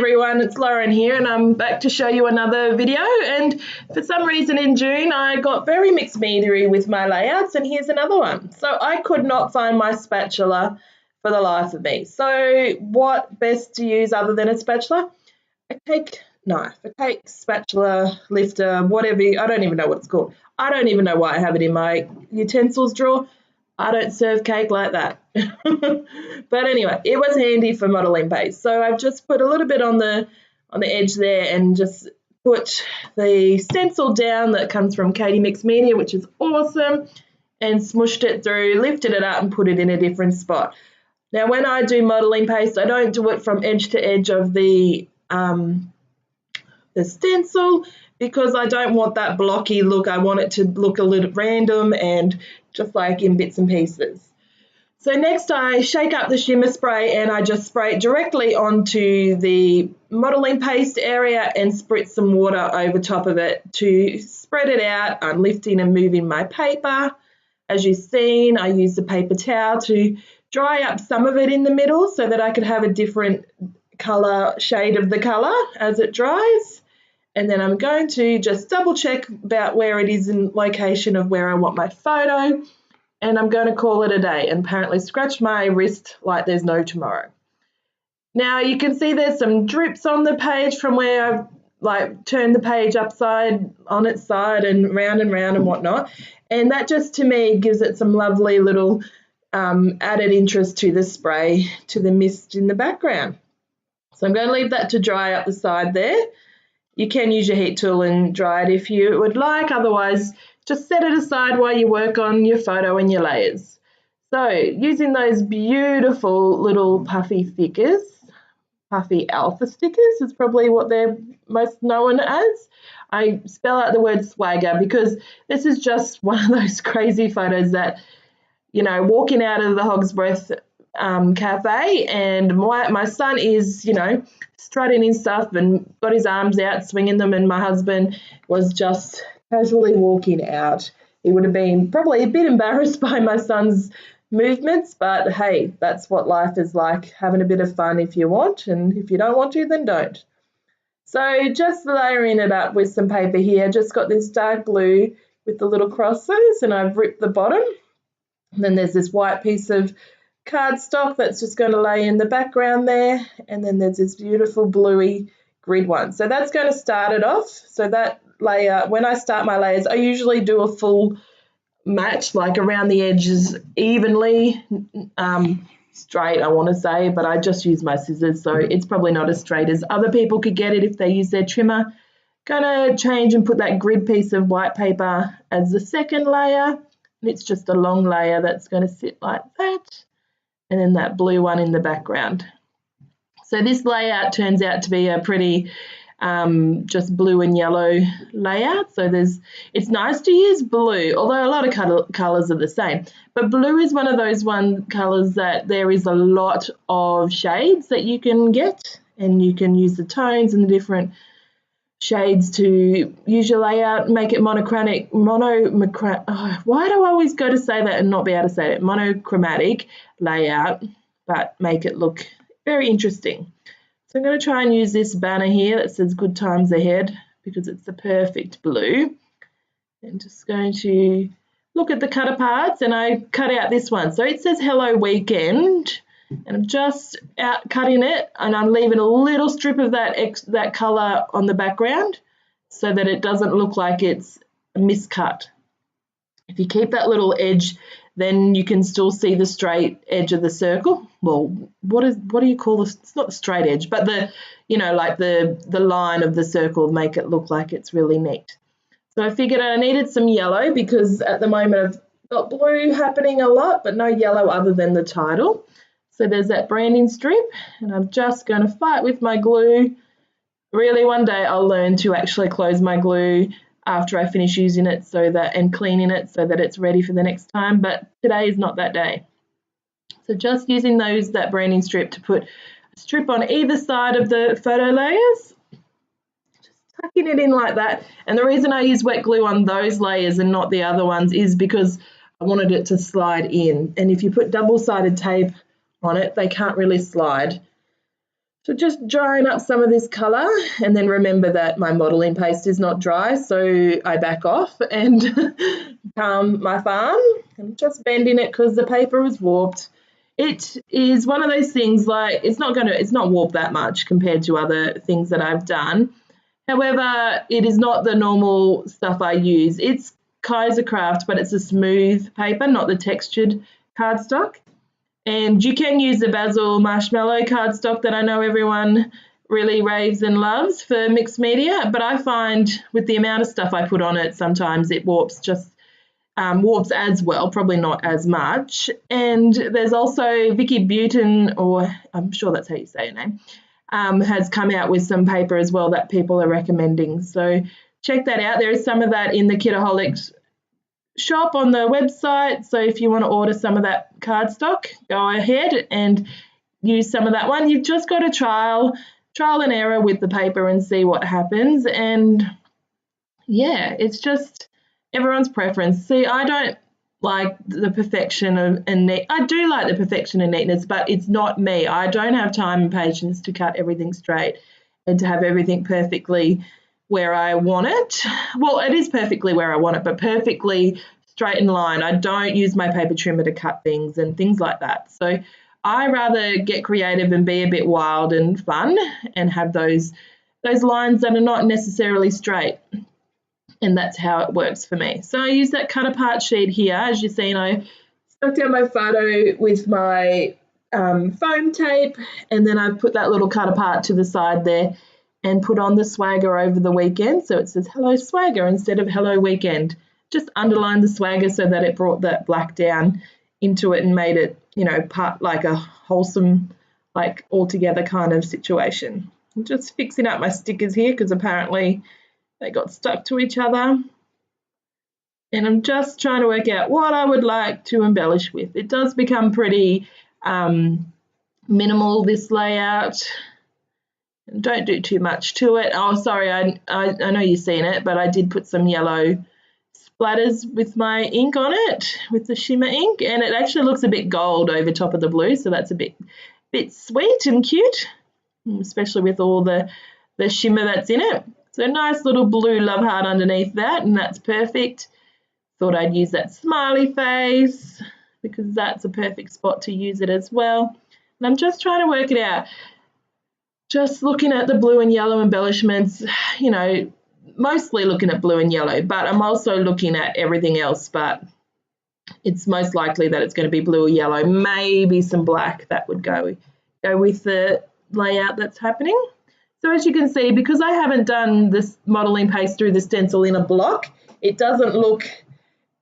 everyone, it's Lauren here and I'm back to show you another video. And for some reason in June I got very mixed media with my layouts, and here's another one. So I could not find my spatula for the life of me. So what best to use other than a spatula? A cake knife, a cake spatula, lifter, whatever. I don't even know what it's called. I don't even know why I have it in my utensils drawer. I don't serve cake like that. But anyway, it was handy for modelling paste. So I've just put a little bit on the edge there and just put the stencil down that comes from Katie Mixed Media, which is awesome, and smushed it through, lifted it up and put it in a different spot. Now when I do modelling paste, I don't do it from edge to edge of the stencil, because I don't want that blocky look. I want it to look a little random and just like in bits and pieces. So next I shake up the shimmer spray and I just spray it directly onto the modelling paste area and spritz some water over top of it to spread it out. I'm lifting and moving my paper. As you've seen, I use the paper towel to dry up some of it in the middle so that I could have a different colour, shade of the colour as it dries. And then I'm going to just double check about where it is in location of where I want my photo, and I'm going to call it a day and apparently scratch my wrist like there's no tomorrow. Now you can see there's some drips on the page from where I've turned the page upside on its side and round and whatnot, and that just to me gives it some lovely little added interest to the spray, to the mist in the background. So I'm going to leave that to dry up the side there. You can use your heat tool and dry it if you would like, otherwise just set it aside while you work on your photo and your layers. So using those beautiful little puffy stickers, puffy alpha stickers is probably what they're most known as. I spell out the word swagger because this is just one of those crazy photos that, you know, walking out of the Hog's Breath cafe and my son is, you know, strutting in stuff and got his arms out swinging them, and my husband was just casually walking out. He would have been probably a bit embarrassed by my son's movements, but hey, that's what life is like, having a bit of fun if you want, and if you don't want to, then don't. So just layering it up with some paper here. Just got this dark blue with the little crosses, and I've ripped the bottom, and then there's this white piece of cardstock that's just going to lay in the background there, and then there's this beautiful bluey grid one. So that's going to start it off. So that layer, when I start my layers, I usually do a full match, like around the edges evenly straight, I want to say, but I just use my scissors, so it's probably not as straight as other people could get it if they use their trimmer. Going to change and put that grid piece of white paper as the second layer, and it's just a long layer that's going to sit like that, and then that blue one in the background. So this layout turns out to be a pretty just blue and yellow layout. So it's nice to use blue, although a lot of colours are the same. But blue is one of those colours that there is a lot of shades that you can get, and you can use the tones and the different shades to use your layout, make it monochromatic, why do I always go to say that and not be able to say it? Monochromatic layout, but make it look very interesting. So I'm going to try and use this banner here that says Good Times Ahead because it's the perfect blue. I'm just going to look at the cut aparts, and I cut out this one. So it says Hello Weekend, and I'm just out cutting it, and I'm leaving a little strip of that colour on the background so that it doesn't look like it's a miscut. If you keep that little edge, then you can still see the straight edge of the circle. Well, what do you call this? It's not the straight edge, but like the line of the circle, make it look like it's really neat. So I figured I needed some yellow because at the moment I've got blue happening a lot, but no yellow other than the title. So there's that branding strip, and I'm just going to fight with my glue. Really, one day I'll learn to actually close my glue after I finish using it and cleaning it so that it's ready for the next time, but today is not that day. So just using that branding strip to put a strip on either side of the photo layers, just tucking it in like that. And the reason I use wet glue on those layers and not the other ones is because I wanted it to slide in, and if you put double-sided tape on it, they can't really slide. So just drying up some of this colour, and then remember that my modelling paste is not dry, so I back off and calm my farm. I'm just bending it because the paper is warped. It is one of those things, like it's not warped that much compared to other things that I've done. However, it is not the normal stuff I use. It's Kaiser Craft, but it's a smooth paper, not the textured cardstock. And you can use the basil marshmallow cardstock that I know everyone really raves and loves for mixed media, but I find with the amount of stuff I put on it, sometimes it warps as well, probably not as much. And there's also Vicky Butin, or I'm sure that's how you say her name, has come out with some paper as well that people are recommending. So check that out. There is some of that in the Kitaholic shop on the website, so if you want to order some of that cardstock, go ahead and use some of that one. You've just got to trial and error with the paper and see what happens. And yeah, it's just everyone's preference. See, I don't like the perfection I do like the perfection and neatness, but it's not me. I don't have time and patience to cut everything straight and to have everything perfectly where I want it. Well, it is perfectly where I want it, but perfectly straight in line. I don't use my paper trimmer to cut things and things like that. So I rather get creative and be a bit wild and fun and have those lines that are not necessarily straight. And that's how it works for me. So I use that cut apart sheet here. As you've seen, I stuck down my photo with my foam tape, and then I've put that little cut apart to the side there and put on the swagger over the weekend. So it says hello swagger instead of hello weekend. Just underlined the swagger so that it brought that black down into it and made it, you know, part like a wholesome, like all together kind of situation. I'm just fixing up my stickers here because apparently they got stuck to each other. And I'm just trying to work out what I would like to embellish with. It does become pretty minimal, this layout. Don't do too much to it. Oh, sorry, I know you've seen it, but I did put some yellow splatters with my ink on it, with the shimmer ink, and it actually looks a bit gold over top of the blue, so that's a bit sweet and cute, especially with all the shimmer that's in it. So a nice little blue love heart underneath that, and that's perfect. Thought I'd use that smiley face because that's a perfect spot to use it as well. And I'm just trying to work it out. Just looking at the blue and yellow embellishments, you know, mostly looking at blue and yellow, but I'm also looking at everything else, but it's most likely that it's going to be blue or yellow, maybe some black that would go with the layout that's happening. So as you can see, because I haven't done this modelling paste through the stencil in a block, it doesn't look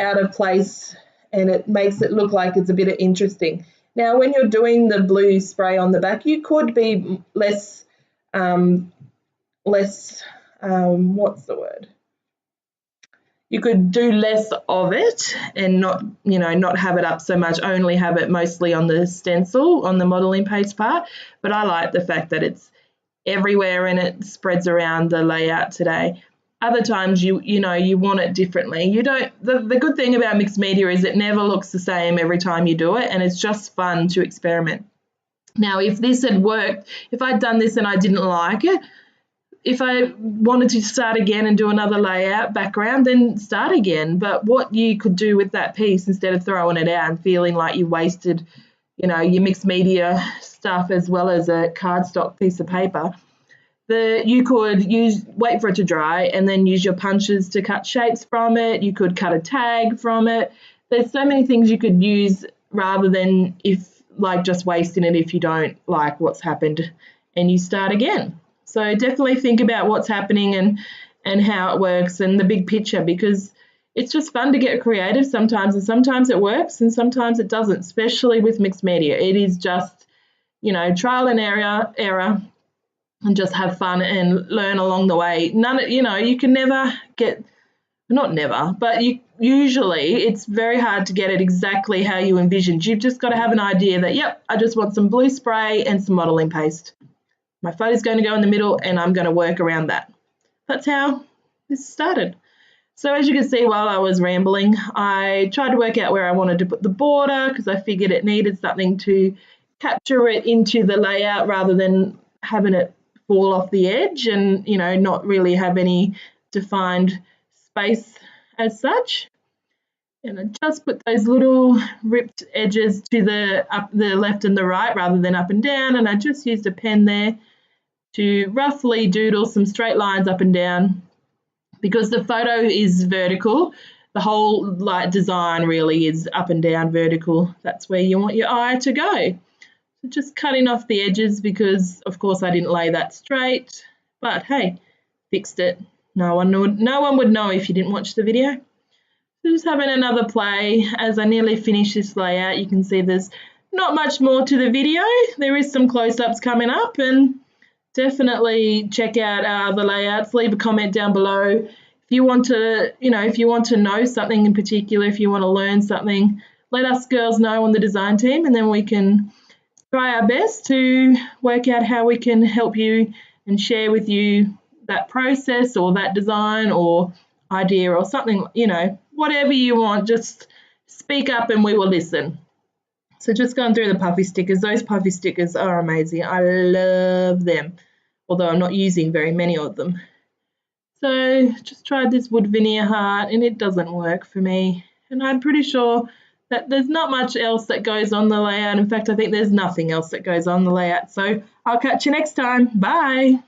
out of place and it makes it look like it's a bit interesting. Now, when you're doing the blue spray on the back, you could be less, what's the word? You could do less of it and not, you know, not have it up so much, only have it mostly on the stencil, on the modelling paste part. But I like the fact that it's everywhere and it spreads around the layout today. Other times you want it differently. You don't. The good thing about mixed media is it never looks the same every time you do it, and it's just fun to experiment. Now, if this had worked, if I'd done this and I didn't like it, if I wanted to start again and do another layout background, then start again. But what you could do with that piece, instead of throwing it out and feeling like you wasted, you know, your mixed media stuff as well as a cardstock piece of paper, you could wait for it to dry and then use your punches to cut shapes from it. You could cut a tag from it. There's so many things you could use rather than just wasting it if you don't like what's happened and you start again. So definitely think about what's happening and how it works and the big picture, because it's just fun to get creative sometimes, and sometimes it works and sometimes it doesn't, especially with mixed media. It is just, you know, trial and error. And just have fun and learn along the way. You can never get, not never, but usually it's very hard to get it exactly how you envisioned. You've just got to have an idea that, yep, I just want some blue spray and some modelling paste. My photo's going to go in the middle and I'm going to work around that. That's how this started. So as you can see, while I was rambling, I tried to work out where I wanted to put the border because I figured it needed something to capture it into the layout rather than having it fall off the edge and, you know, not really have any defined space as such. And I just put those little ripped edges to the left and the right rather than up and down, and I just used a pen there to roughly doodle some straight lines up and down. Because the photo is vertical, the whole like design really is up and down vertical. That's where you want your eye to go. So just cutting off the edges because of course I didn't lay that straight, but hey, fixed it. No one would know if you didn't watch the video. So just having another play as I nearly finish this layout. You can see there's not much more to the video. There is some close-ups coming up, and definitely check out the layouts. Leave a comment down below if you want to, if you want to know something in particular, if you want to learn something. Let us girls know on the design team, and then we can try our best to work out how we can help you and share with you that process or that design or idea or something, whatever you want. Just speak up and we will listen. So just going through the puffy stickers. Those puffy stickers are amazing. I love them, although I'm not using very many of them. So just tried this wood veneer heart and it doesn't work for me. And I'm pretty sure that there's not much else that goes on the layout. In fact, I think there's nothing else that goes on the layout. So I'll catch you next time. Bye.